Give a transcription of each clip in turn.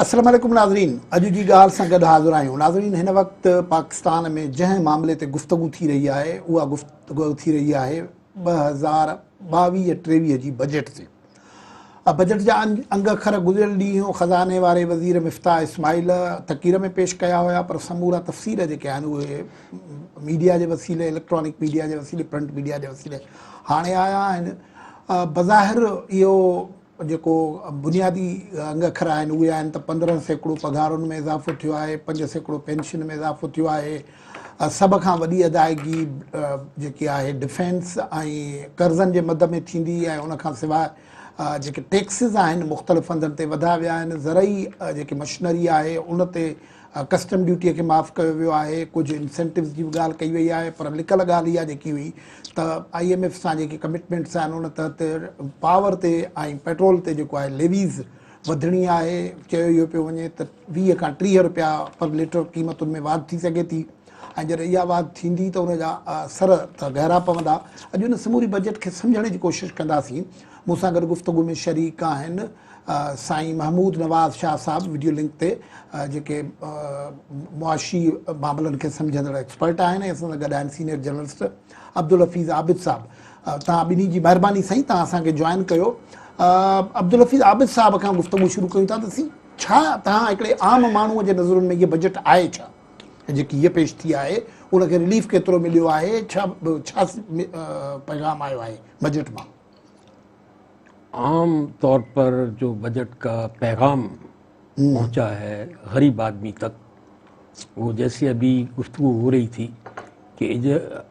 अस्सलाम वालेकुम नाज़रीन, अॼु जी ॻाल्हि सां गॾु हाज़िर आहियूं। नाज़रीन, हिन वक़्तु पाकिस्तान में जंहिं मामले ते गुफ़्तगू थी रही आहे उहा गुफ़्तगू थी रही आहे 2022-23 जी बजट ते। बजट जा अंग अखर गुज़िरियल ॾींहुं ख़ज़ाने वारे वज़ीर मिफ़्ताह इस्माइल तक़रीर में पेश कया हुया, पर समूरा तफ़सीर जेके आहिनि उहे मीडिया जे वसीले, इलेक्ट्रॉनिक मीडिया जे वसीले, प्रिंट मीडिया जे वसीले हाणे आया आहिनि। बज़ाहिर इहो जेको बुनियादी अंग अखर आहिनि उहे आहिनि त 15% पघारुनि में इज़ाफ़ो थियो आहे, 5% पेंशन में इज़ाफ़ो थियो आहे, सभ खां वॾी अदायगी जेकी आहे डिफेंस ऐं कर्ज़नि जे मद में थींदी, ऐं उनखां सवाइ जेके टैक्सिस आहिनि मुख़्तलिफ़ हंधनि ते वधा विया आहिनि। ज़रई जेकी मशीनरी आहे उन ते कस्टम ड्यूटीअ खे माफ़ु कयो वियो आहे, कुझु इंसेंटिव्स जी बि ॻाल्हि कई वई आहे, पर लिकल ॻाल्हि इहा जेकी हुई त IMF सां जेके कमिटमेंट्स आहिनि उन तहत पावर ते ऐं पेट्रोल ते जेको आहे लेवीज़ वधणी आहे। चयो इहो पियो वञे त 20 खां 30 रुपया पर लीटर क़ीमतुनि में वाधि थी सघे थी, ऐं जॾहिं इहा वाधि थींदी त उन जा असर त गहरा पवंदा। अॼु उन समूरी बजट खे सम्झण जी कोशिशि कंदासीं। मूंसां गॾु गुफ़्तगू में शरीक आहिनि साईं महमूद नवाज़ शाह साहब, वीडियो लिंक ते जेके मुआशी मामलनि खे सम्झंदड़ एक्सपर्ट आहिनि, ऐं असां सां गॾु आहिनि सीनियर जर्नलिस्ट अब्दुल हफ़ीज़ आबिद साहब। तव्हां ॿिन्ही जी महिरबानी साईं, तव्हां असांखे जॉइन कयो। अब्दुल हफ़ीज़ आबिद साहब खां गुफ़्तगू शुरू कयूं था त छा तव्हां हिकिड़े आम माण्हूअ जे नज़रुनि में इहा बजट आहे छा जेकी हीअ पेश थी आहे, उनखे रिलीफ केतिरो मिलियो आहे, छा पैगाम आयो आहे बजट मां? आम तौर पर जो बजट का पैगाम पहुंचा है गरीब आदमी तक, वो जैसे अभी गुफ्तगू हो रही थी कि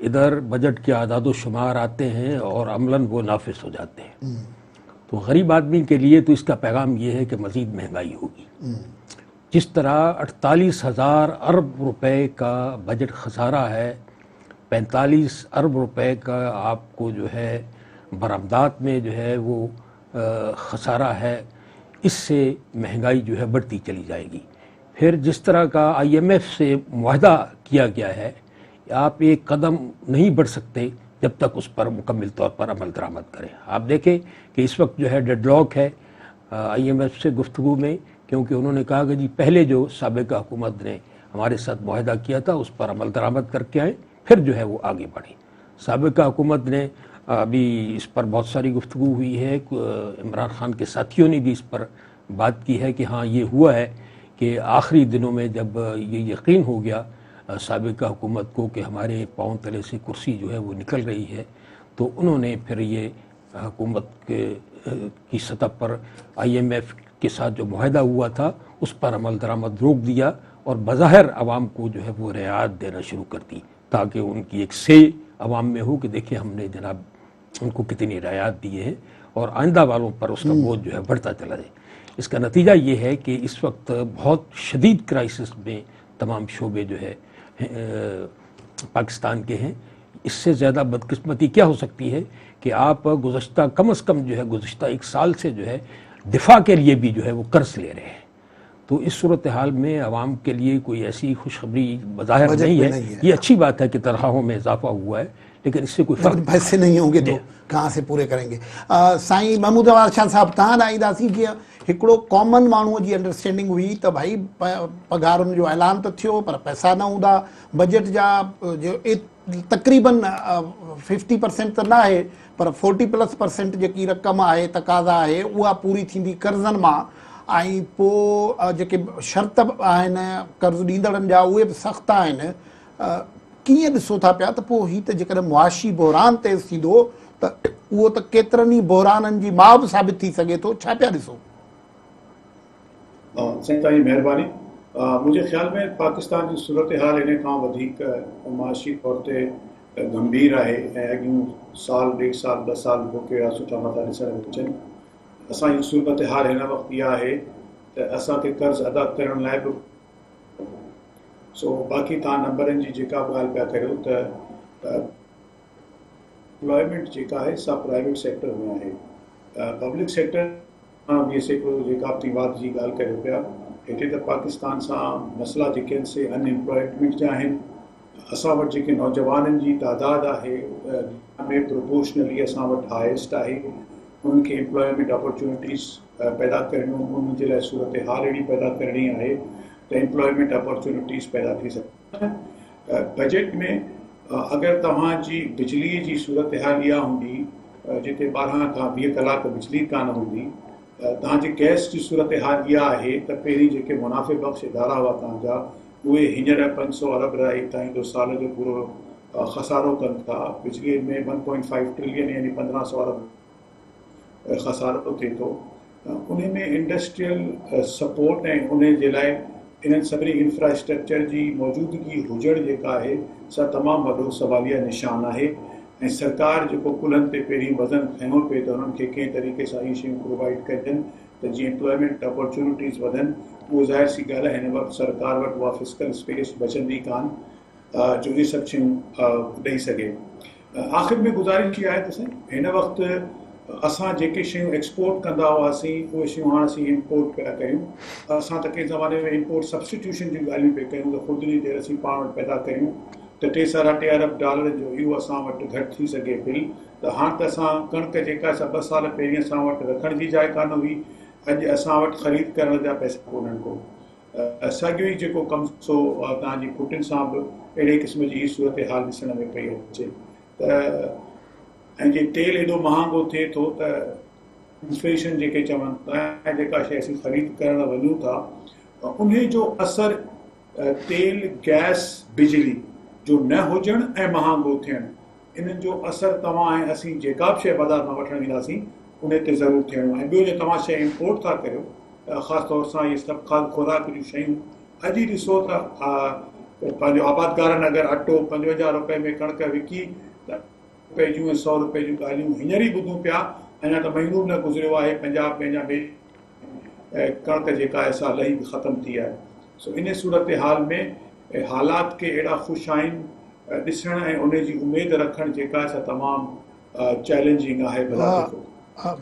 इधर बजट के आदाद शुमार आते हैं और अमलन वो नाफिज हो जाते हैं। तो गरीब आदमी के लिए तो इसका पैगाम ये है कि मज़ीद महंगाई होगी। जिस तरह 48,000 अरब रुपए का बजट खसारा है, 45 अरब रुपए का आपको जो है बरामदात में जो है वो खसारा है, इससे महंगाई जो है बढ़ती चली जाएगी। फिर जिस तरह का IMF से मुआहदा किया गया है, आप एक कदम नहीं बढ़ सकते जब तक उस पर मुकम्मल तौर पर अमल दरामद करें। आप देखें कि इस वक्त जो है डेडलॉक है IMF से गुफ्तगू में, क्योंकि उन्होंने कहा कि जी पहले जो साबिक़ा हुकूमत ने हमारे साथ मुआहदा किया था उस पर अमल दरामद करके आए, फिर जो है वो आगे बढ़े। साबिक़ा हुकूमत ने अभी इस पर बहुत सारी गुफ्तगू हुई है, इमरान खान के साथियों ने भी इस पर बात की है कि हाँ ये हुआ है कि आखिरी दिनों में जब ये यकीन हो गया साबिक़ा हुकूमत को कि हमारे पाँव तले से कुर्सी जो है वो निकल रही है, तो उन्होंने फिर ये हुकूमत की सतह पर IMF के साथ जो मुआहदा हुआ था उस पर अमल दरामद रोक दिया और बज़ाहिर आवाम को जो है वो रियायत देना शुरू कर दी, ताकि उनकी एक से आवाम में हो कि देखिए हमने जनाब उनको कितनी रियायत दी है और आइंदा वालों पर उसका बोझ जो है बढ़ता चला जाए। इसका नतीजा ये है कि इस वक्त बहुत शदीद क्राइसिस में तमाम शोबे जो है पाकिस्तान के हैं। इससे ज़्यादा बदकिस्मती क्या हो सकती है कि आप गुज़श्ता कम अज़ कम जो है गुज़श्ता 1 साल से जो है दिफा के लिए भी जो है वो कर्ज ले रहे हैं। तो इस सूरत हाल में आवाम के लिए कोई ऐसी खुशखबरी बज़ाहिर नहीं है। ये अच्छी बात है कि तनख्वाहों में इजाफा हुआ है, लेकिन इससे कोई फर्क पैसे नहीं होंगे तो कहाँ से पूरे करेंगे। साईं महमूद नवाज़ शाह साहब, तव्हां ॾांहुं ईंदासीं। जीअं हिकिड़ो कॉमन माण्हूअ जी अंडरस्टैंडिंग हुई त भाई पघारुनि जो ऐलान त थियो पर पैसा न हूंदा, बजट जा जो तक़रीबन 50% त न आहे पर 40+ जेकी रक़म आहे तक़ाज़ा आहे उहा पूरी थींदी कर्ज़नि मां, ऐं पोइ जेके शर्त आहिनि कर्ज़ ॾींदड़नि जा उहे बि सख़्तु आहिनि। कीअं ॾिसो था पिया त पोइ हीअ त जेकॾहिं मुआशी बहिरान तेज़ थींदो त उहो त केतिरनि ई बहिराननि जी माउ बि साबित थी सघे थो, छा पिया ॾिसो? साईं तव्हांजी महिरबानी। मुंहिंजे ख़्याल में पाकिस्तान जी सूरत हाल इन खां वधीक मुआशी तौर ते गंभीर आहे ऐं अॻियूं साल 1.5 साल 2 साल पोइ कहिड़ा सुठा मथा ॾिसण अचनि। असांजी सूरत हाल हिन वक़्तु इहा आहे त असांखे कर्ज़ अदा करण लाइ बि बाक़ी तव्हां नंबरनि जी जेका बि ॻाल्हि पिया करियो त एम्प्लॉयमेंट जेका आहे सा प्राइवेट सेक्टर में आहे। पब्लिक सेक्टर जेका बि वाद जी ॻाल्हि करियो पिया, हिते त पाकिस्तान सां मसइला जेके आहिनि से अनएम्प्लॉयमेंट जा आहिनि। असां वटि जेके नौजवाननि जी तादाद आहे में प्रोपोर्शनली असां वटि हाइस्ट आहे। उन्हनि खे एम्प्लॉयमेंट अपॉर्चुनिटीज़ पैदा करणियूं, उन्हनि जे लाइ सूरत हाल अहिड़ी पैदा करणी आहे त एम्प्लॉयमेंट अपॉर्चुनिटीज़ पैदा थी सघे। बजट में अगरि तव्हांजी बिजलीअ जी सूरत हाल इहा हूंदी जिते 12 खां 20 कलाक बिजली कान हूंदी, तव्हांजी गैस जी सूरत हाल इहा आहे त पहिरीं जेके मुनाफ़े बख़्श इदारा हुआ तव्हांजा उहे हींअर 500 अरब रहाई ताईं जो साल जो पूरो खसारो कनि था। बिजलीअ में 1.5 ट्रिलियन यानी 1500 अरब खसारो थिए थो। उन में इंडस्ट्रियल सपोर्ट ऐं उन जे लाइ इन्हनि सभिनी इंफ्रास्ट्रक्चर जी मौजूदगी हुजणु जेका आहे सा तमामु वॾो सवालिया निशान आहे। ऐं सरकार जेको कुलनि ते पहिरीं वज़न खयों पिए त उन्हनि खे कंहिं तरीक़े सां इहे शयूं प्रोवाइड कजनि त जीअं एम्प्लॉयमेंट अपॉर्चुनिटीज़ वधनि, उहो ज़ाहिर सी ॻाल्हि आहे हिन वक़्तु सरकार वटि उहा फिस्कल स्पेस बचंदी कान जो इहे सभु शयूं ॾेई सघे। आख़िर में गुज़ारिश इहा आहे त साईं हिन वक़्तु असां जेके शयूं एक्सपोर्ट कंदा हुआसीं उहे शयूं हाणे असीं इम्पोर्ट पिया कयूं। असां त कंहिं ज़माने में इम्पोर्ट सब्सटीट्यूशन जूं ॻाल्हियूं पिया कयूं त ख़ुदि जी देरि असीं पाण वटि पैदा कयूं त 3-3.5 अरब डॉलर जो इहो असां वटि घटि थी सघे पई। त हाणे त असां कणिक जेका 2 साल पहिरीं असां वटि रखण जी जाइ कान हुई, अॼु असां वटि ख़रीद करण जा पैसा कोन्हनि को। साॻियो ई जेको कमु सो तव्हांजी पुटनि सां बि अहिड़े क़िस्म जी सूरत हाल ॾिसण में पई अचे त ऐं जे तेल एॾो महांगो थिए थो त इन्फ्लेशन जेके चवनि था ऐं जेका शइ असीं ख़रीद करणु वञूं था उन जो असरु तेल गैस बिजली जो न हुजणु ऐं महांगो थियणु, इन्हनि जो असरु तव्हां ऐं असीं जेका बि शइ बाज़ारि मां वठणु ईंदासीं उन ते ज़रूरु थियणो। ऐं ॿियो जो तव्हां शइ इम्पोर्ट था करियो, ख़ासि तौर सां इहे सभु खुराक जूं शयूं अॼु ई ॾिसो त पंहिंजो आबादकारनि अगरि अटो 55 रुपए में कणिक विकी त रुपए जूं ऐं 100 रुपए जूं ॻाल्हियूं हींअर ई ॿुधूं पिया, अञा त महीनो बि न गुज़रियो आहे पंजाब में अञा कणिक जेका आहे सा लही ख़तमु थी आहे। सो इन सूरत हाल में हालात के अहिड़ा ख़ुशि आहिनि ॾिसण ऐं उन जी उमेदु रखणु जेका आहे सा तमामु चैलेंजिंग आहे।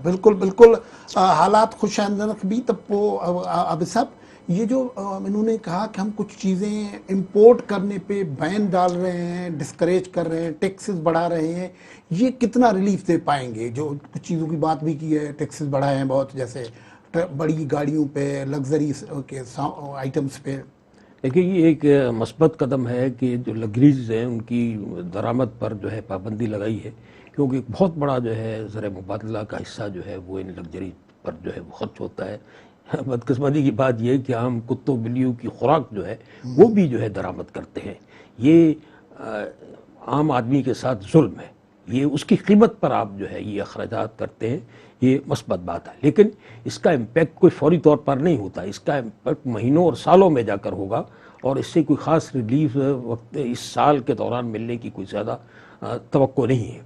बिल्कुल बिल्कुल हालात खुशआमदनक भी। तो अब सब ये जो इन्होंने कहा कि हम कुछ चीज़ें इंपोर्ट करने पे बैन डाल रहे हैं, डिस्करेज कर रहे हैं, टैक्सेस बढ़ा रहे हैं, ये कितना रिलीफ दे पाएंगे? जो कुछ चीज़ों की बात भी की है, टैक्सेस बढ़ाए हैं बहुत, जैसे बड़ी गाड़ियों पे, लग्जरी के आइटम्स पे। देखिए ये एक मस्बत कदम है कि जो लग्जरीज हैं उनकी दरामद पर जो है पाबंदी लगाई है, क्योंकि बहुत बड़ा जो है ज़र मुबादला का हिस्सा जो है वो इन लग्जरी पर जो है वो खर्च होता है। बदकिस्मती की बात यह है कि हम कुत्तों बिल्लियों की खुराक जो है वो भी जो है दरामद करते हैं। ये आम आदमी के साथ जुल्म है, ये उसकी कीमत पर आप जो है ये अखराजात करते हैं, ये मस्बत बात है। लेकिन इसका इम्पैक्ट कोई फौरी तौर पर नहीं होता, इसका इम्पैक्ट महीनों और सालों में जाकर होगा और इससे कोई ख़ास रिलीफ वक्त इस साल के दौरान मिलने की कोई ज़्यादा तवक्को नहीं है।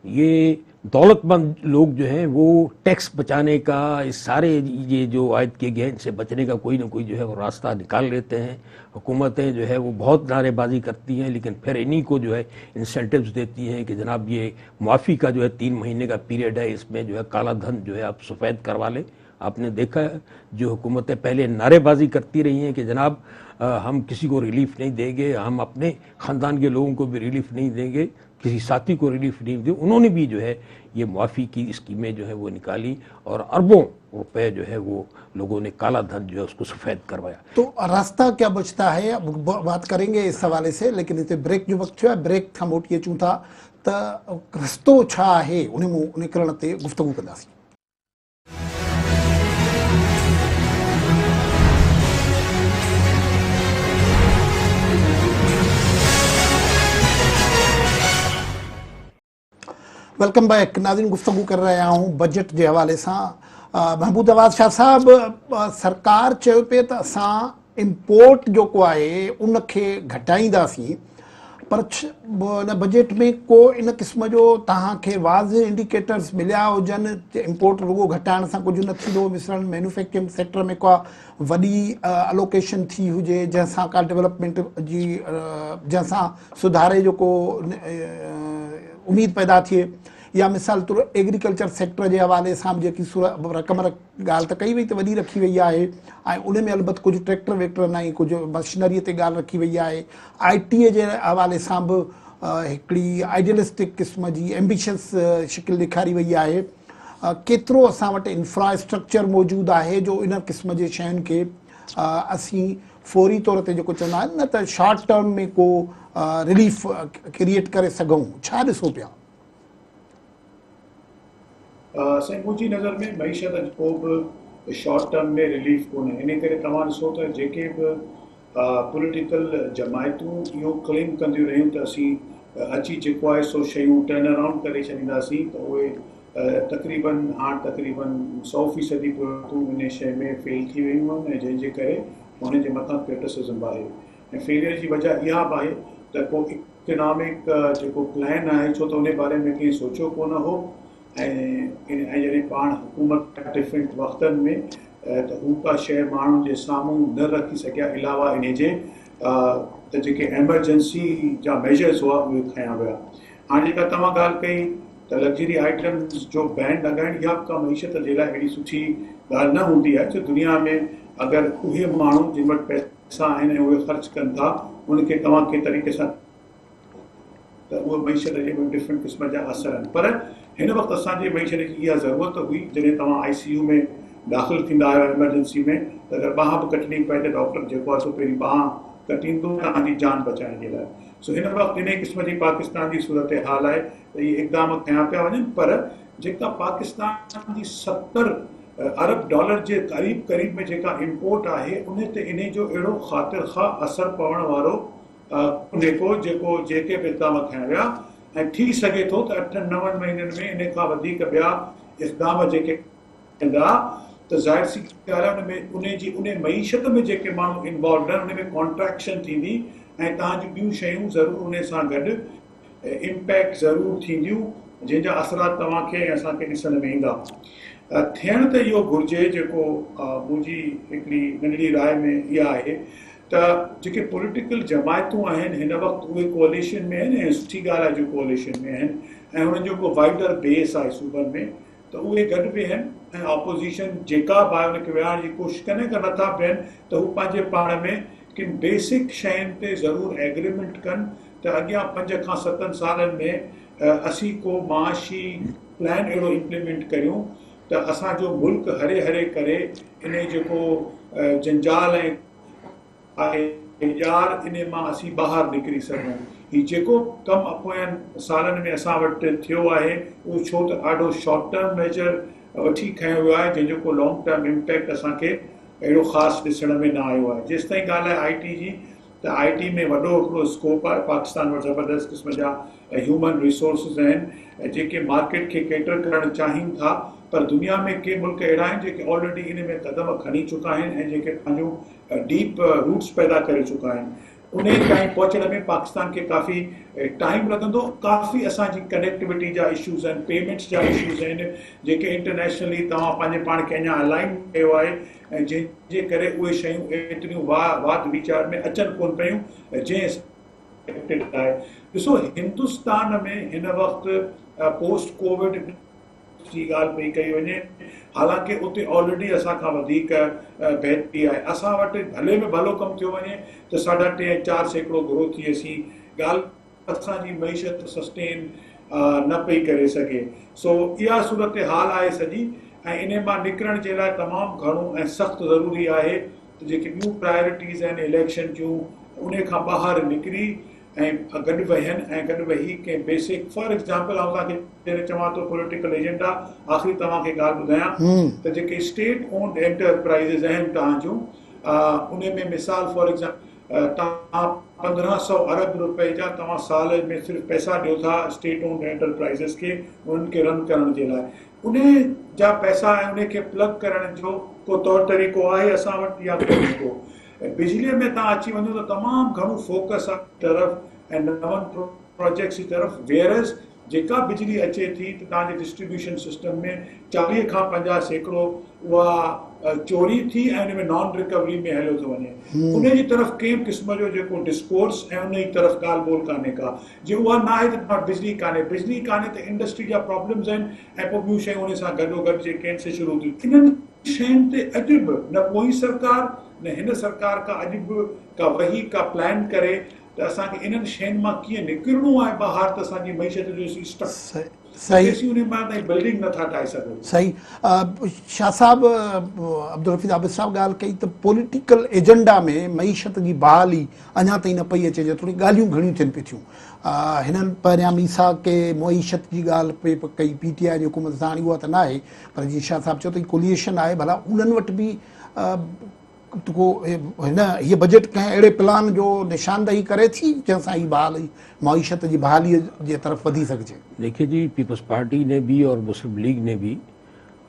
ये दौलतमंद लोग जो हैं वो टैक्स बचाने का, इस सारे ये जो आयत किए गए इनसे बचने का कोई ना कोई जो है वो रास्ता निकाल लेते हैं। हुकूमतें जो है वो बहुत नारेबाजी करती हैं, लेकिन फिर इन्हीं को जो है इंसेंटिव्स देती हैं कि जनाब ये मुआफ़ी का जो है 3 महीने का पीरियड है, इसमें जो है काला धन जो है आप सफ़ेद करवा लें। आपने देखा है जो हुकूमतें पहले नारेबाजी करती रही हैं कि जनाब हम किसी को रिलीफ नहीं देंगे, हम अपने ख़ानदान के लोगों को भी रिलीफ नहीं देंगे, किसी साथी को रिलीफ नहीं दी, उन्होंने भी जो है ये मुआफ़ी की स्कीमें जो है वो निकाली और अरबों रुपए जो है वो लोगों ने काला धन जो है उसको सफ़ेद करवाया। तो रास्ता क्या बचता है, अब बात करेंगे इस हवाले से, लेकिन इतने ब्रेक जो वक्त है ब्रेक खां मोटी अचूं था त रस्तो छा है उन करण ते गुफ्तगू कंदासीं। वेलकम बैक नाज़रीन, गुफ्तगू कर रहा हूँ बजट के हवाले से। महमूद अवाज़ शाह साहब, सरकार चयो पे त असां इम्पोर्ट जो को आहे उनखे घटाईंदासीं, पर इन बजट में को इन क़िस्म जो तव्हांखे वाज़े इंडिकेटर्स मिलिया हुजनि इम्पोर्ट रुगो घटाइण सां कुझु न थींदो? मिसलन मैन्युफैक्चरिंग सेक्टर में का वॾी अलोकेशन थी हुजे जंहिंसां का डेवलपमेंट जी जंहिंसां सुधारे जो को उम्मीद पैदा थिए, या मिसाल तौर एग्रीकल्चर सेक्टर के हवाले से जेकी रक़म ॻाल्हि त कई वई त वॾी रखी वई आहे ऐं उन में अलबत्त कुछ ट्रैक्टर वैक्टर न कुछ मशीनरी ते ॻाल्हि रखी वई आहे। IT जे हवाले सां बि हिकिड़ी आइडियलिस्टिक क़िस्म जी एम्बिशियस शिकिल ॾेखारी वई आहे, केतिरो असां वटि इंफ्रास्ट्रक्चर मौजूदु आहे जो इन क़िस्म जे शयुनि खे असीं फौरी तौर ते जेको चवंदा आहिनि न त शॉर्ट टर्म में को रिलीफ क्रिएट करे सघूं? छा ॾिसो पिया? साईं मुंहिंजी नज़र में मईशत को बि शॉर्ट टर्म में रिलीफ कोन्हे। इन करे तव्हां ॾिसो त जेके बि पॉलिटिकल जमायतूं इहो क्लेम कंदियूं रहियूं त असीं अची जेको आहे सो शयूं टर्न अराउंड करे छॾींदासीं, त उहे तक़रीबन हाणे तक़रीबन 100% पूरतूं इन शइ में फेल थी वियूं आहिनि, ऐं जंहिंजे करे हुन जे मथां क्रिटिसिज़म आहे। ऐं फेलियर जी वजह इहा बि आहे त को इकनॉमिक जेको प्लान आहे, छो त उन बारे में कंहिं सोचियो कोन हो, ऐं जॾहिं पाण हुकूमत डिफरेंट वक़्तनि में त हू का शइ माण्हुनि जे साम्हूं न रखी सघिया, अलावा इन जे त जेके एमरजेंसी जा मेजर्स हुआ उहे खयां विया। हाणे जेका तव्हां ॻाल्हि कई त लग्जरी आइटम्स जो बैन लॻाइण, इहा का मईशत जे लाइ हेॾी सुठी ॻाल्हि न हूंदी आहे, छो दुनिया में अगरि उहे माण्हू जिन वटि पैसा आहिनि ऐं उहे ख़र्च कनि था, उनखे तव्हां के तरीक़े सां त उहे मईशत जे डिफरेंट क़िस्म जा असर आहिनि। पर हिन वक़्तु असांजे मईशत जी इहा ज़रूरत हुई, जॾहिं तव्हां ICU में दाख़िल थींदा आहियो एमरजेंसी में, त अगरि बांह बि कटणी पए त डॉक्टर जेको आहे सो पहिरीं बांह कटींदो तव्हांजी जान बचाइण जे लाइ। सो हिन वक़्तु इन क़िस्म जी पाकिस्तान जी सूरत हाल आहे त इहे इक़दाम कया पिया वञनि, पर जेका पाकिस्तान जी $70 अरब जे क़रीब में जेका इम्पोर्ट आहे, उन ते इन जो अहिड़ो ख़ातिर ख़्वाह असरु पवण वारो जेको जेके बि इक़दाम खया विया, ऐं थी सघे थो त 8-9 महीननि में इन खां वधीक ॿिया इक़दाम जेके कंदा, त ज़ाहिर सी ॻाल्हि आहे उन मईशत में जेके माण्हू इन्वॉल्व आहिनि उन में कॉन्ट्रैक्शन थींदी, ऐं तव्हांजी ॿियूं शयूं ज़रूरु उन सां गॾु इम्पैक्ट ज़रूरु थींदियूं, जंहिंजा असरात तव्हांखे ऐं असांखे ॾिसण में ईंदा। थियण त इहो घुरिजे, जेको मुंहिंजी हिकिड़ी नंढड़ी राय में इहा आहे त जेके पॉलिटिकल जमायतूं आहिनि हिन वक़्तु उहे कोalition में आहिनि, ऐं सुठी ॻाल्हि आहे जो कोalition में आहिनि, ऐं हुननि जो को वाइडर बेस आहे सूबनि में, त उहे गॾु वेहनि, ऐं ऑपोज़िशन जेका बि आहे उनखे विहारण जी कोशिशि कनि, अगरि नथा बीहनि त हू पंहिंजे पाण में किन बेसिक शयुनि ते ज़रूरु एग्रीमेंट कनि त अॻियां 5 खां 7 सालनि में असीं को माशी प्लान अहिड़ो इम्प्लीमेंट करियूं त असांजो मुल्क हरे हरे करे इन जेको जंजाल ऐं आहे यार इन मां असीं ॿाहिरि निकिरी सघूं। हीउ जेको कमु पोयनि सालनि में असां वटि थियो आहे उहो छो त ॾाढो शॉर्ट टर्म मेजर वठी खयो वियो आहे, जंहिंजो को लॉन्ग टर्म इम्पैक्ट असांखे अहिड़ो ख़ासि ॾिसण में न आयो आहे। जेसि ताईं ॻाल्हि आहे IT जी, त IT में वॾो हिकिड़ो स्कोप आहे। पाकिस्तान वटि ज़बरदस्त क़िस्म जा ह्यूमन रिसोर्सिस आहिनि जेके मार्केट खे केटर करणु चाहिनि था, पर दुनिया में के मुल्क अहिड़ा आहिनि जेके ऑलरेडी इन में क़दम खणी चुका आहिनि ऐं जेके पंहिंजूं डीप रूट्स पैदा करे चुका आहिनि। उन ताईं पहुचण में पाकिस्तान खे काफ़ी टाइम लॻंदो। काफ़ी असांजी कनेक्टिविटी जा इशूज़ आहिनि, पेमेंट्स जा इशूज़ आहिनि, जेके इंटरनेशनली तव्हां पंहिंजे पाण खे अञा अलाइन कयो आहे, ऐं जंहिंजे करे उहे शयूं एतिरियूं वाद वीचार में अचनि कोन पियूं जंहिं आहे। ॾिसो, हिंदुस्तान में हिन वक़्तु पोस्ट कोविड जी ॻाल्हि पई कई वञे, हालांकि उते ऑलरेडी असांखां वधीक बहितरी आहे। असां वटि भले में भलो कमु थियो वञे त 3.5-4% ग्रोथ थी असीं, ॻाल्हि असांजी मईशत सस्टेन न पई करे सघे। सो इहा सूरत हाल आहे सॼी, ऐं इन मां निकिरण जे लाइ तमामु घणो ऐं सख़्तु ज़रूरी आहे त जेके ॿियूं प्रायोरिटीज़ आहिनि इलेक्शन जूं, उन खां ॿाहिरि निकिरी ऐं गॾु वेहनि ऐं गॾु वेही कंहिं बेसिक, फॉर एग्ज़ाम्पल आउं तव्हांखे जॾहिं चवां थो पॉलिटिकल एजेंडा, आख़िरी तव्हांखे ॻाल्हि ॿुधायां त जेके स्टेट ओन्ड एंटरप्राइज़िस आहिनि तव्हांजूं, उन में मिसाल फॉर एग्ज़ाम्पल तव्हां 1500 अरब रुपए जा तव्हां साल में सिर्फ़ु पैसा ॾियो था स्टेट ओन्ड एंटरप्राइज़िस खे, उन्हनि खे रन करण जे लाइ। उन जा पैसा ऐं उनखे प्लग करण जो को तौर तरीक़ो आहे असां वटि या कोन्हे को? बिजलीअ में तव्हां अची वञो त तमामु घणो फोकस आहे तरफ़ ऐं नवनि प्रोजेक्ट्स जी तरफ़, वेयरस जेका बिजली अचे थी त तव्हांजे डिस्ट्रीब्यूशन सिस्टम में 40 खां 50% उहा चोरी थी ऐं उन में नॉन रिकवरी में हलियो थो वञे। उन जी तरफ़ कंहिं क़िस्म जो जेको डिस्कोर्स ऐं उन जी तरफ़ ॻाल्हि ॿोल कान्हे का। जे उहा न आहे त तव्हां बिजली कान्हे त इंडस्ट्री जा प्रॉब्लम्स आहिनि, ऐं पोइ ॿियूं शयूं उन सां गॾोगॾु जेके आहिनि से शुरू थियूं। इन्हनि शयुनि ते अॼु बि न पोइ सरकार न हिन सरकार का अॼु बि का वही का प्लान करे त असांखे इन्हनि शयुनि मां कीअं निकिरणो आहे ॿाहिरि त असांजी मईशत जो स्टक सही उन मां ताईं बिल्डिंग नथा ठाहे सघूं। सही शाह साहब अब्दुल हफीज़ आबिद साहब ॻाल्हि कई त पॉलिटिकल एजेंडा में मईशत जी बहाली अञा ताईं न पई अचे, थोड़ी ॻाल्हियूं घणियूं थियनि पई थियूं। हिननि पहिरियां मीसा के मईशत जी ॻाल्हि पे कई PTI जी हुकूमत सां, हाणे उहा त न आहे, पर जीअं शाह साहब चयो त कोलिएशन आहे, भला उन्हनि वटि बि को हिन हीअ बजट कंहिं अहिड़े प्लान जो निशानदही करे थी जंहिंसां ही बहाली मईशत जी बहालीअ जे तरफ़ वधी सघिजे? देखिए जी, पीपल्स पार्टी ने भी और मुस्लिम लीग ने भी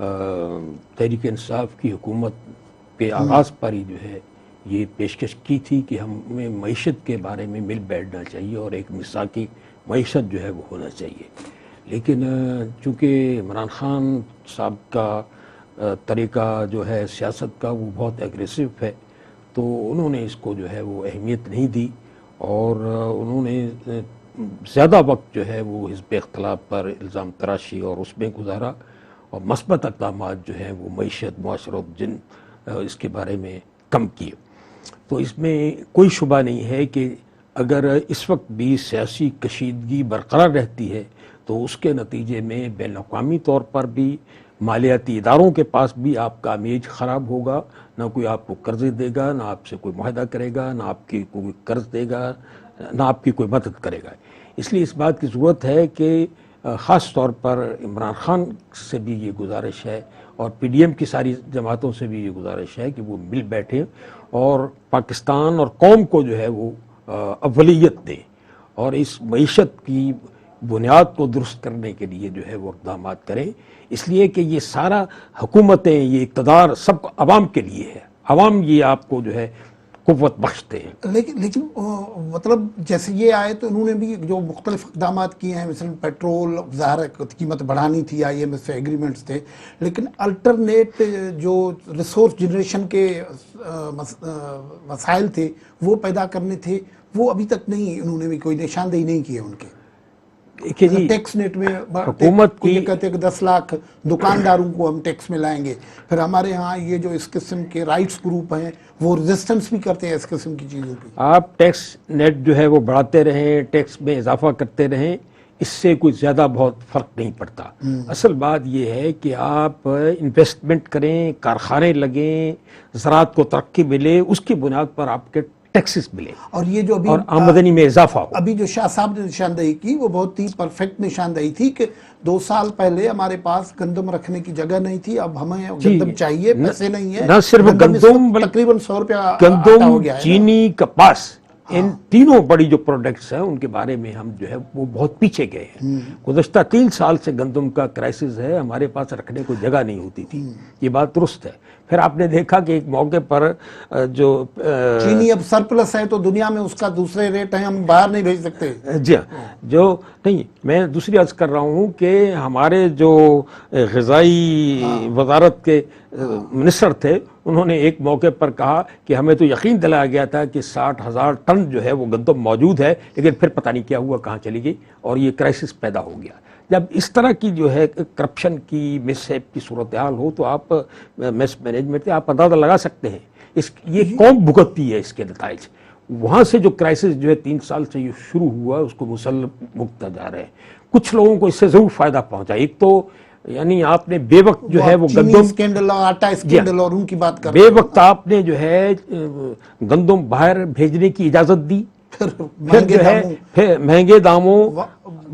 तहरीक इंसाफ की हुकूमत के आगाज़ पर ही जो है ये पेशकश की थी कि हमें मईशत के बारे में मिल बैठना चाहिए और एक मिसाकी मईशत जो है वो होना चाहिए। लेकिन चूँकि इमरान खान साहब का तरीका जो है सियासत का वो बहुत एग्रेसिव है, तो उन्होंने इसको जो है वो अहमियत नहीं दी और उन्होंने ज़्यादा वक्त जो है वो हिज़्ब इख्तिलाफ पर इल्ज़ाम तराशी और उसमें गुजारा और मस्बत इक़दामात जो है वो मईशत, मुआशरत, जिन इसके बारे में कम किए। तो इसमें कोई शुबा नहीं है कि अगर इस वक्त भी सियासी कशीदगी बरकरार रहती है तो उसके नतीजे में बैनुल-अक़वामी तौर पर भी मालियाती इदारों के पास भी आपका इमेज ख़राब होगा, ना कोई आपको कर्ज़े देगा, ना आपसे कोई मुआहदा करेगा, ना आपकी कोई कर्ज देगा, ना आपकी कोई मदद करेगा। इसलिए इस बात की ज़रूरत है कि ख़ास तौर पर इमरान खान से भी ये गुजारिश है और PDM की सारी जमातों से भी ये गुजारिश है कि वो मिल बैठें और पाकिस्तान और कौम को जो है वो अव्वलियत दें और इस मईशत की बुनियाद को दुरुस्त करने के लिए जो है वो इक़दाम करें। इसलिए कि ये सारा हुकूमतें, ये इक़्तिदार सब अवाम के लिए है, अवाम ये आपको जो है कुव्वत बख्शते हैं। लेकिन मतलब जैसे ये आए तो उन्होंने भी जो मुख्तलिफ इक़दाम किए हैं, मिसल पेट्रोल ज़ाहिर कीमत बढ़ानी थी, IMF से एग्रीमेंट्स थे, लेकिन अल्टरनेट जो रिसोर्स जनरेशन के मसाइल थे वो पैदा करने थे, वो अभी तक नहीं, उन्होंने भी कोई निशानदेही नहीं की है उनके। देखिए जी, टैक्स नेट में हुकूमत की ये कहते हैं कि 10 लाख दुकानदारों को हम टैक्स में लाएंगे, फिर हमारे यहाँ ये जो इस किस्म के राइट्स ग्रुप हैं वो रेजिस्टेंस भी करते हैं इस किस्म की चीज़ों की। आप टैक्स नेट जो है वो बढ़ाते रहें, टैक्स में इजाफा करते रहें, इससे कोई ज़्यादा बहुत फ़र्क नहीं पड़ता। असल बात ये है कि आप इन्वेस्टमेंट करें, कारखाने लगें, ज़राअत को तरक्की मिले, उसकी बुनियाद पर आपके टैक्सेस मिले और ये जो अभी और आमदनी में इजाफा हो। अभी जो शाह साहब ने निशानदेही की वो बहुत ही परफेक्ट निशानदेही थी कि 2 साल पहले हमारे पास गंदम रखने की जगह नहीं थी, अब हमें गंदम चाहिए, पैसे नहीं है। न सिर्फ गंदम, तकरीबन 100 रुपया हो गंदम, गया है, चीनी, कपास, इन तीनों बड़ी जो प्रोडक्ट्स हैं उनके बारे में हम जो है वो बहुत पीछे गए हैं। गुज़श्ता 3 साल से गंदम का क्राइसिस है, हमारे पास रखने को जगह नहीं होती थी, ये बात दुरुस्त है। फिर आपने देखा कि एक मौके पर जो चीनी अब सरप्लस है तो दुनिया में उसका दूसरे रेट है, हम बाहर नहीं भेज सकते। जी हाँ, जो नहीं, मैं दूसरी अर्ज कर रहा हूँ कि हमारे जो ग़िज़ाई वज़ारत के मिनिस्टर थे, उन्होंने एक मौके पर कहा कि हमें तो यकीन दिलाया गया था कि 60,000 टन जो है वो गंदम मौजूद है, लेकिन फिर पता नहीं क्या हुआ, कहाँ चली गई और ये क्राइसिस पैदा हो गया। जब इस तरह की जो है करप्शन की, मिसहैप की सूरत हाल हो तो आप मिस मैनेजमेंट से आप अंदाज़ा लगा सकते हैं ये कौन भुगतती है इसके नताइज। वहाँ से जो क्राइसिस जो है 3 साल से ये शुरू हुआ उसको मुसल्सल भुगता जा रहे हैं। कुछ लोगों को इससे ज़रूर फ़ायदा पहुँचा। एक तो यानी आपने बेवक्त जो है वो गंदम स्कैंडल और आटा स्कैंडल और उनकी बात कर, बेवक्त आपने जो है गंदम बाहर भेजने की इजाज़त दी, फिर जो है फिर महंगे दामों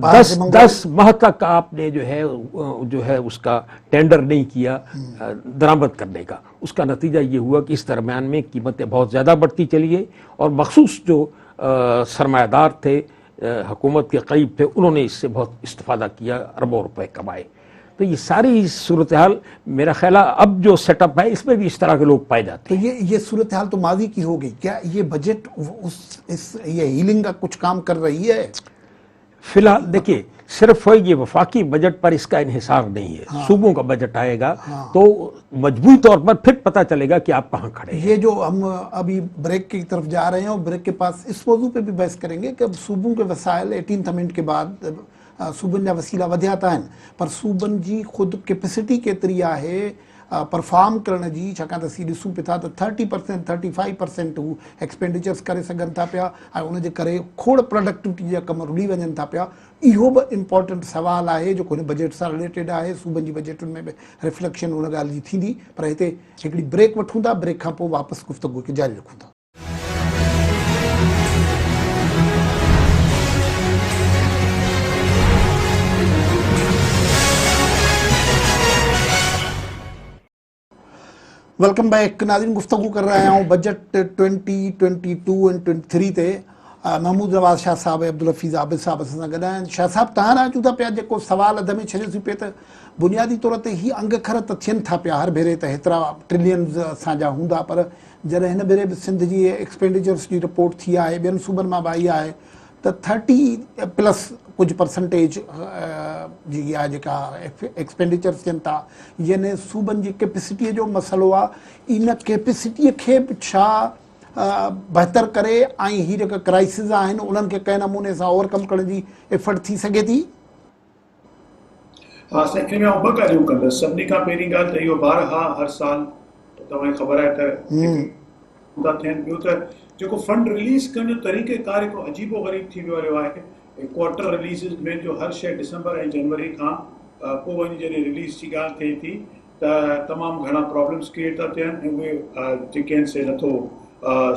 10 माह तक आपने जो है उसका टेंडर नहीं किया दरामद करने का। उसका नतीजा ये हुआ कि इस दरमियान में कीमतें बहुत ज़्यादा बढ़ती चली गई और मखसूस जो सरमायादार थे, हुकूमत के करीब थे, उन्होंने इससे बहुत इस्तेफादा किया, अरबों रुपए कमाए। तो ये सारी सूरत हाल मेरा ख्याल अब जो सेटअप है इसमें भी इस तरह के लोग पाए जाते हैं। तो ये सूरत हाल तो माजी की हो गई, क्या ये बजट ये हीलिंग का कुछ काम कर रही है? फिलहाल देखिए, सिर्फ ये वफाकी बजट पर इसका इन्हिसार नहीं है। सूबों का बजट आएगा तो मजबूत तौर पर फिर पता चलेगा कि आप कहाँ खड़े हैं। ये जो हम अभी ब्रेक की तरफ जा रहे हैं और ब्रेक के पास इस मौजू पे भी बहस करेंगे कि अब सूबों के वसाइल 18th अमेंडमेंट के बाद सूबन जा वसीला वधिया था, पर सूबन जी खुद कैपेसिटी केतरी है परफॉर्म करण जी, छाकाणि त असीं ॾिसूं पिया था त 30% 35% हू एक्सपेंडिचर्स करे सघनि था पिया ऐं उनजे करे खोड़ प्रोडक्टिविटी जा कम रुली वञनि था पिया। इहो बि इम्पॉर्टेंट सवाल आहे जेको हिन बजट सां रिलेटेड आहे। सूबनि जी बजटुनि में बि रिफ्लेक्शन उन ॻाल्हि जी थींदी। पर हिते हिकिड़ी ब्रेक वठूं था, ब्रेक खां पोइ वापसि गुफ़्तगू खे जारी रखूं था। वेलकम बैक नाज़रीन, गुफ्तगू कर रहे आहियूं बजट 2022 ऐं 23 ते। महमूद नवाज़ शाह साहब ऐं अब्दुल हफ़ीज़ आबिद साहब असां सां गॾु आहिनि। शाह साहब, तव्हां अचूं था पिया जेको सवाल अध में छॾियोसीं पिए त बुनियादी तौर ते ही अंग खर त थियनि था पिया हर भेरे त हेतिरा ट्रिलियन्स असांजा हूंदा, पर जॾहिं हिन भेरे बि सिंध जी एक्सपेंडिचर्स जी रिपोर्ट थी आहे, ॿियनि सूबनि मां बि आई आहे त 30+ कुझु परसेंटेज जी आहे जेका एक्सपेंडिचर्स थियनि था, यानी सूबनि जी कैपेसिटीअ जो मसइलो आहे। इन कैपेसिटीअ खे बि छा बहितर करे ऐं हीअ जेका क्राइसिस आहिनि उन्हनि खे कंहिं नमूने सां ओवरकम करण जी एफर्ट थी सघे थी? हा साईं, इन में आउं ॿ ॻाल्हियूं कंदुसि। सभिनी खां पहिरीं ॻाल्हि त इहो बारहा हर साल तव्हांखे ख़बर आहे त था थियनि। ॿियो त जेको फंड रिलीज़ करण जो तरीक़ेकार हिकिड़ो अजीबो ग़रीब थी वियो आहे। क्वार्टर रिलीज़ में जो हर शइ डिसंबर ऐं जनवरी खां पोइ वञी जॾहिं रिलीज़ जी ॻाल्हि थिए थी त तमामु घणा प्रॉब्लम्स क्रिएट था थियनि ऐं उहे जेके आहिनि से नथो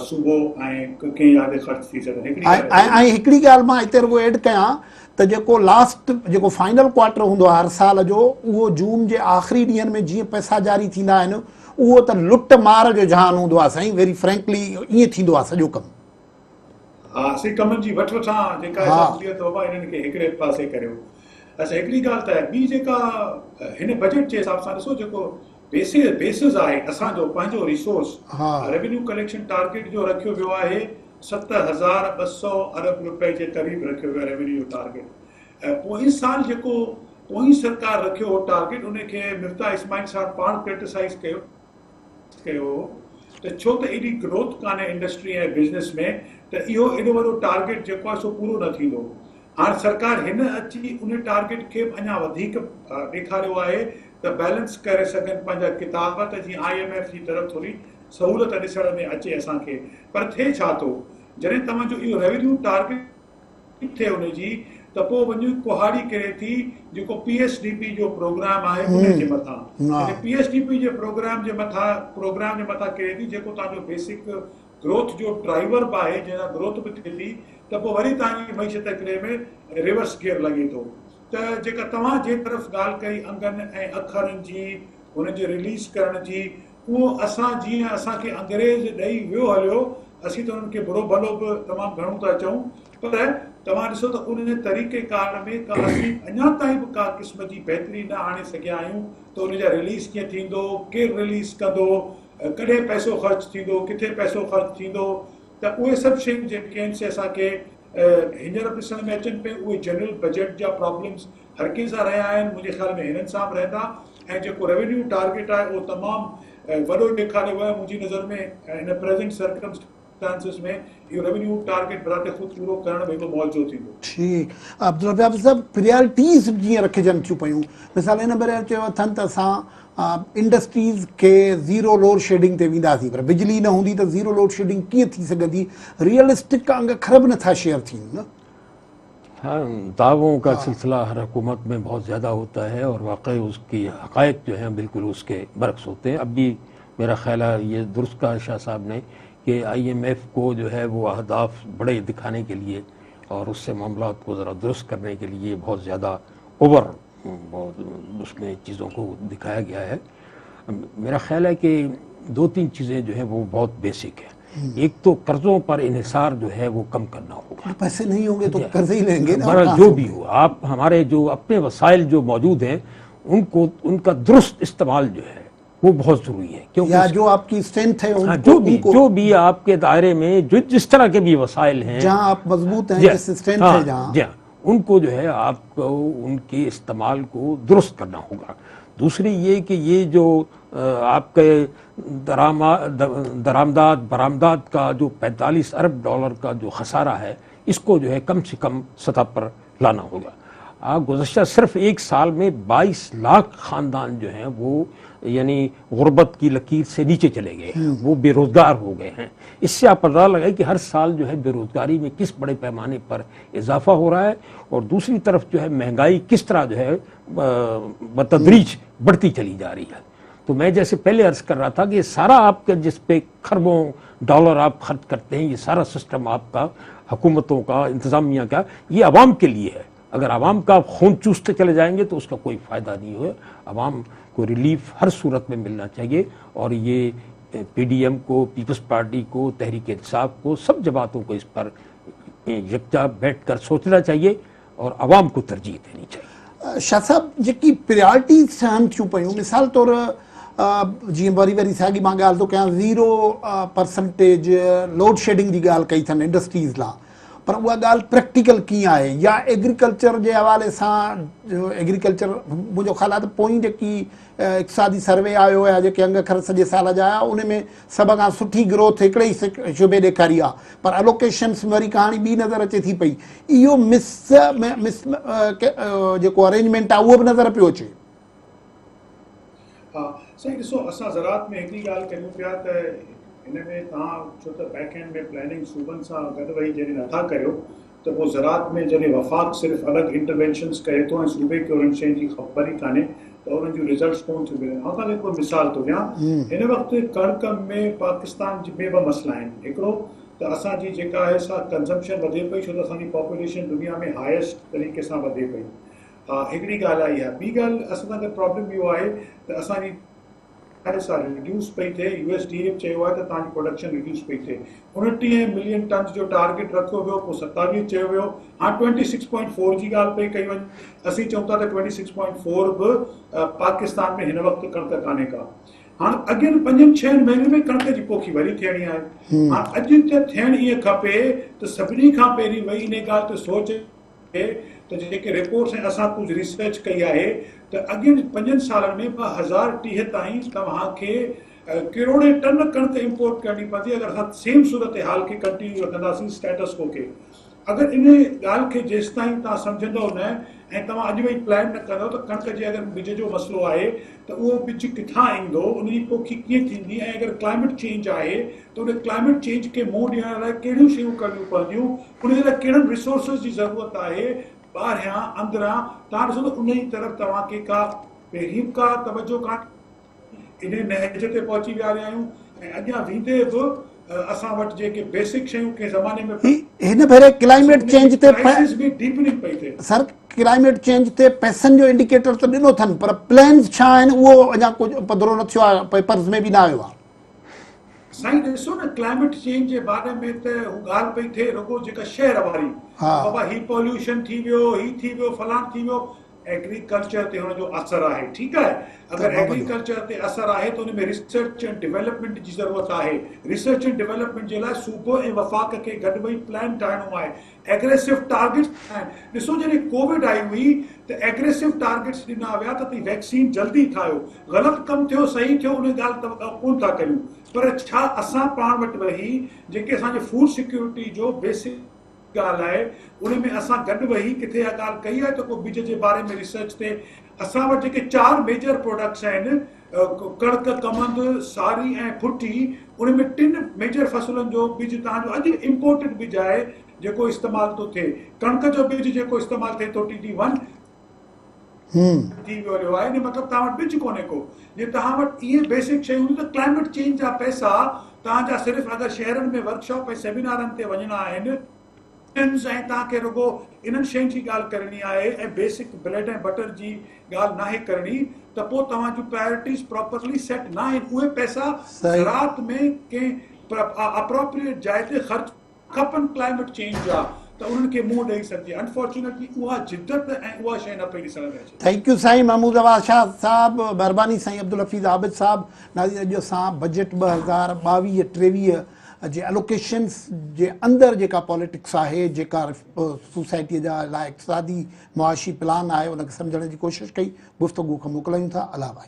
सूबो ऐं कंहिं यादि ख़र्च थी सघनि। ऐं हिकिड़ी ॻाल्हि मां हिते रुॻो एड कयां त जेको लास्ट जेको फाइनल क्वार्टर हूंदो आहे हर साल जो, उहो जून जे आख़िरी ॾींहंनि में जीअं पैसा जारी थींदा आहिनि, उहो त लुट मार जो जहान हूंदो आहे साईं। वेरी फ्रैंकली ईअं थींदो आहे सॼो कमु। हा, से कमनि जी वठ वठां जेका हिसाब बाबा इन्हनि खे हिकिड़े पासे करियो। अच्छा, हिकिड़ी ॻाल्हि त आहे। ॿी जेका हिन बजट जे हिसाब सां ॾिसो, जेको बेसिस आहे असांजो पंहिंजो रिसोर्स, रेवेन्यू कलेक्शन टारगेट जो रखियो वियो आहे 7,200 अरब रुपए जे क़रीब रखियो वियो आहे रेवेन्यू टारगेट। ऐं पोइ साल जेको पोइ सरकार रखियो हो टारगेट, उनखे मिफ्ता इस्माइल साहब पाण क्रिटिसाइज़ कयो त छो त एॾी ग्रोथ कान्हे इंडस्ट्री ऐं बिज़नेस में, त इहो एॾो वॾो टारगेट जेको आहे सो पूरो न थींदो। हाणे सरकार हिन अची उन टारगेट खे अञा वधीक ॾेखारियो आहे त बैलेंस करे सघनि पंहिंजा किताब, त जीअं IMF जी तरफ़ थोरी सहूलियत ॾिसण में अचे असांखे। पर थिए छा थो, जॾहिं तव्हांजो इहो रेवेन्यू टारगेट थिए उनजी, त पोइ वञी कुहाड़ी करे थी जेको PSDP जो प्रोग्राम आहे उनजे मथां। PSDP जे प्रोग्राम जे मथां करे थी जेको तव्हांजो बेसिक ग्रोथ जो ड्राइवर बि आहे, जंहिंसां ग्रोथ बि थिए थी, त पोइ वरी तव्हांजी मईशत हिकिड़े में रिवर्स गियर लॻे थो। त जेका तव्हां जे तरफ़ ॻाल्हि कई अंगनि ऐं अखरनि जी, हुनजे रिलीज़ करण जी, उहो असां जीअं असांखे अंग्रेज़ ॾेई वियो हलियो, असीं त उन्हनि खे बुरो भलो बि तमामु घणो था चऊं, पर तव्हां ॾिसो त उन तरीक़ेकार में का असीं अञा ताईं बि का क़िस्म जी बहितरी न आणे सघिया आहियूं। त उनजा रिलीज़ कीअं थींदो, केरु रिलीज़ कंदो, कॾहिं पैसो ख़र्च थींदो, किथे पैसो ख़र्च थींदो, त उहे सभु शयूं जेके आहिनि से असांखे हींअर ॾिसण में अचनि पियूं। उहे जनरल बजट जा प्रॉब्लम्स हर कंहिं सां रहिया आहिनि, मुंहिंजे ख़्याल में हिननि सां बि रहंदा। ऐं जेको रेवेन्यू टारगेट आहे उहो तमामु वॾो ॾेखारियो वियो आहे मुंहिंजी नज़र में। हिन प्रेज़ेंट सर्कमस्टांसिस में इहो रेवेन्यू टारगेट बराबर ख़ुदि पूरो करण में बि मौजूदु थींदो। ठीकु, अब्दुल हफ़ीज़ साहब, प्रियोरिटीज़ जीअं रखिजनि थियूं पियूं। मिसाल हिन भेरे चयो अथनि त असां इंडस्ट्रीज़ खे ज़ीरो लोड शेडिंग ते वेंदासीं, पर बिजली न हूंदी त ज़ीरो लोड शेडिंग कीअं थी सघंदी? रियलिस्टिक अंग खर बि नथा शेयर थियनि न। हाँ, दावों का सिलसिला हर हुकूमत में बहुत ज़्यादा होता है और वाकई उसकी हक़ाइक़ जो हैं बिल्कुल उसके बरक्स होते हैं। अब भी मेरा ख्याल है ये दुरुस्त कहा शाह साहब ने कि IMF को जो है वो अहदाफ बड़े दिखाने के लिए और उससे मामलात को ज़रा दुरुस्त करने के लिए बहुत ज़्यादा ओवर उसमें चीज़ों को दिखाया गया है। मेरा ख्याल है कि 2-3 चीज़ें जो हैं वो बहुत बेसिक है। एक तो कर्जों पर इन्हिसार जो है वो कम करना होगा। पैसे नहीं होंगे तो कर्ज ही लेंगे ना। जो भी हो, आप हमारे जो अपने वसाइल जो मौजूद हैं उनको उनका दुरुस्त इस्तेमाल जो है वो बहुत जरूरी है। क्योंकि या जो आपकी स्ट्रेंथ है जो भी आपके दायरे में जो जिस तरह के भी वसाइल हैं, जहाँ आप मजबूत हैं, जिस स्ट्रेंथ है जहाँ, उनको जो है आपको उनके इस्तेमाल को दुरुस्त करना होगा। दूसरी ये कि ये जो आपके दरामदाद बरामदाद का जो 45 अरब डॉलर का जो खसारा है, इसको जो है कम से कम सतह पर लाना होगा। गुज़श्ता सिर्फ एक साल में 22 लाख ख़ानदान जो हैं वो यानी गुर्बत की लकीर से नीचे चले गए हैं, वो बेरोज़गार हो गए हैं। इससे आप पता लगाए कि हर साल जो है बेरोज़गारी में किस बड़े पैमाने पर इजाफा हो रहा है, और दूसरी तरफ जो है महंगाई किस तरह जो है बतदरीज बढ़ती चली जा रही है। तो मैं जैसे पहले अर्ज़ कर रहा था कि ये सारा आपका जिस पे खरबों डॉलर आप खर्च करते हैं, ये सारा सिस्टम आपका हुकूमतों का, इंतज़ामिया का, ये अवाम के लिए है। अगर आवाम का खून चूसते चले जाएंगे तो उसका कोई फ़ायदा नहीं हो। आवाम को रिलीफ हर सूरत में मिलना चाहिए, और ये PDM को, पीपल्स पार्टी को, तहरीक इंसाफ को, सब जमातों को इस पर यकजा बैठ कर सोचना चाहिए और आवाम को तरजीह देनी चाहिए। शाह साहब, जेकी प्रायोरिटीज़ सहन थियूं पियूं, मिसाल तौर जीअं वरी साॻी मां ॻाल्हि थो कयां, 0% लोड शेडिंग जी ॻाल्हि कई अथनि इंडस्ट्रीज़ लाइ, पर उहा ॻाल्हि प्रैक्टिकल कीअं आहे, या एग्रीकल्चर जे हवाले सां एग्रीकल्चर मुंहिंजो ख़्यालु आहे त पोइ जेकी इक़्तिसादी सर्वे आयो आहे, जेके अंग अखर सॼे साल जा आया, उन में सभ खां सुठी ग्रोथ हिकिड़े ई शुबे ॾेखारी आहे, पर अलोकेशन्स में वरी कहाणी ॿी नज़र अचे थी पई। इहो जेको अरेंजमेंट आहे उहो बि नज़र पियो अचे। हा साईं, ॾिसो असां ज़राअत में हिकिड़ी ॻाल्हि कयूं पिया त हिन में तव्हां छो त बैक एंड में प्लानिंग सूबनि सां गॾु वेही जॾहिं नथा करियो त पोइ ज़राअत में जॾहिं वफ़ाक़ सिर्फ़ु अलॻि इंटरवेंशन्स करे थो ऐं सूबे खे उन्हनि शयुनि जी ख़बर ई कान्हे त उन्हनि जूं रिज़ल्ट्स कोन थियूं मिलनि। ऐं तव्हांखे कोई मिसाल थो ॾियां, हिन वक़्तु कणिक में पाकिस्तान में ॿ मसइला आहिनि। हिकिड़ो त असांजी जेका आहे सा कंज़म्पशन वधे पई, छो त असांजी पॉपुलेशन दुनिया में हाईएस्ट तरीक़े सां वधे पई। हा, हिकिड़ी ॻाल्हि आई आहे। ॿी ॻाल्हि असां सां गॾु प्रॉब्लम इहो आहे त असांजी रिड्यूस पई थिए। USDA चयो आहे त तव्हांजी प्रोडक्शन रिड्यूस पई थिए। 29 मिलियन टन जो टारगेट रखियो वियो, पोइ 27 चयो वियो, हाणे 26.4 जी ॻाल्हि पई कई वञे। असीं चऊं था त 26.4 बि पाकिस्तान में हिन वक़्तु कणिक कान्हे का। हाणे अॻियनि 5-6 महीननि में कणिक जी पोखी वरी थियणी आहे। हाणे अॼु त थियणु ईअं खपे त सभिनी खां पहिरीं वेही इन ॻाल्हि ते सोचे त जेके रिपोर्ट्स ऐं असां कुझु रिसर्च कई आहे त अॻियनि 5 सालनि में 2030 ताईं तव्हांखे करोड़े टन कणिक इम्पोर्ट करणी पवंदी अगरि असां सेम सूरत हाल खे कंटिन्यू रखंदासीं, स्टेटस को खे। अगरि इन ॻाल्हि खे जेसि ताईं तव्हां सम्झंदव न ऐं तव्हां अॼु वेही प्लान न कंदव त कणिक जे अगरि ॿिज जो मसइलो आहे त उहो ॿिज किथां ईंदो, उनजी पोखी कीअं थींदी, ऐं अगरि क्लाइमेट चेंज आहे त उन क्लाइमेट चेंज खे मुंहुं ॾियण लाइ कहिड़ियूं शयूं करणियूं पवंदियूं, उन जे लाइ कहिड़नि रिसोर्सिस जी ज़रूरत आहे, ॿाहिरियां अंदरां। तव्हां ॾिसो त उन जी तरफ़ तव्हांखे का पहिरीं का तवजो कान। इन नहज ते पहुची विया आहियूं ऐं अॻियां वेंदे बि असां वटि जेके बेसिक शयूं कंहिं ज़माने में हिन भेरे क्लाइमेट चेंज ते डीपनिंग पई थिए। सर, क्लाइमेट चेंज ते पैसनि जो इंडिकेटर त ॾिनो अथनि, पर प्लान्स छा आहिनि उहो अञा कुझु पधिरो न थियो आहे, पेपर्स में बि न आयो आहे। साईं ॾिसो न, क्लाइमेट चेंज जे बारे में त हू ॻाल्हि पई थिए रुगो जेका शहर वारी, बाबा ही पॉल्यूशन थी वियो, ही थी वियो, फलाण थी वियो। एग्रीकल्चर ते हुनजो असरु आहे, ठीकु आहे। अगरि एग्रीकल्चर ते असरु आहे त उन में रिसर्च एंड डेवलपमेंट जी ज़रूरत आहे। रिसर्च एंड डेवलपमेंट जे लाइ सूबो ऐं वफ़ाक़ खे गॾु वेही प्लान ठाहिणो आहे, एग्रेसिव टारगेट्स आहिनि। ॾिसो जॾहिं कोविड आई हुई त एग्रेसिव टारगेट्स ॾिना विया त वैक्सीन जल्दी ठाहियो, ग़लति कमु थियो सही थियो उन ॻाल्हि त कोन था कयूं, पर छा असां पाण वटि वेही जेके असांजे फूड सिक्योरिटी जो बेसिक ॻाल्हि आहे उन में असां गॾु वेही किथे इहा ॻाल्हि कई आहे त को ॿिज जे बारे में रिसर्च ते असां वटि जेके 4 मेजर प्रोडक्ट्स आहिनि, कणिक, कमंद, सारी ऐं फुटी, उन में 3 मेजर फसलुनि जो ॿिज तव्हांजो अॼु इम्पोर्टेड ॿिज आहे जेको इस्तेमालु थो थिए। कणिक जो ॿिज जेको इस्तेमालु थिए थो TD1 थी वियो आहे, इन मतिलबु तव्हां वटि ॿिज कोन्हे को। जे तव्हां वटि इहे बेसिक शयूं हूंदियूं त क्लाइमेट चेंज जा पैसा तव्हांजा सिर्फ़ु अगरि शहरनि में वर्कशॉप ऐं सेमिनारनि ते वञणा आहिनि ऐं तव्हांखे रुगो इन्हनि शयुनि जी ॻाल्हि करणी आहे ऐं बेसिक ब्रेड ऐं बटर जी ॻाल्हि नाहे करणी, त पोइ तव्हां जूं प्रायोरिटीज़ प्रॉपरली सेट न आहिनि। उहे पैसा ज़राअत में कंहिं अप्रोप्रिएट जाइ ते ख़र्च खपनि क्लाइमेट चेंज जा, त उन्हनि खे मुंहुं ॾेई सघिजे। अनफॉर्चुनेटली उहा जिद्दत ऐं उहा शइ न पई ॾिसण में अचे। थैंक यू साईं महमूद अवाज़ शाह साहब, महिरबानी साईं अब्दुल हफ़ीज़ आबिद साहब। नाज़रीन, अॼु असां बजट 2022-23 जे एलोकेशन्स जे अंदरि जेका पॉलिटिक्स आहे, जेका सोसाइटीअ जा लाइ इक़्तिसादी मुआशी प्लान आहे, उनखे सम्झण जी कोशिशि कई। गुफ़्तगू खां मोकिलियूं था। अला भाई।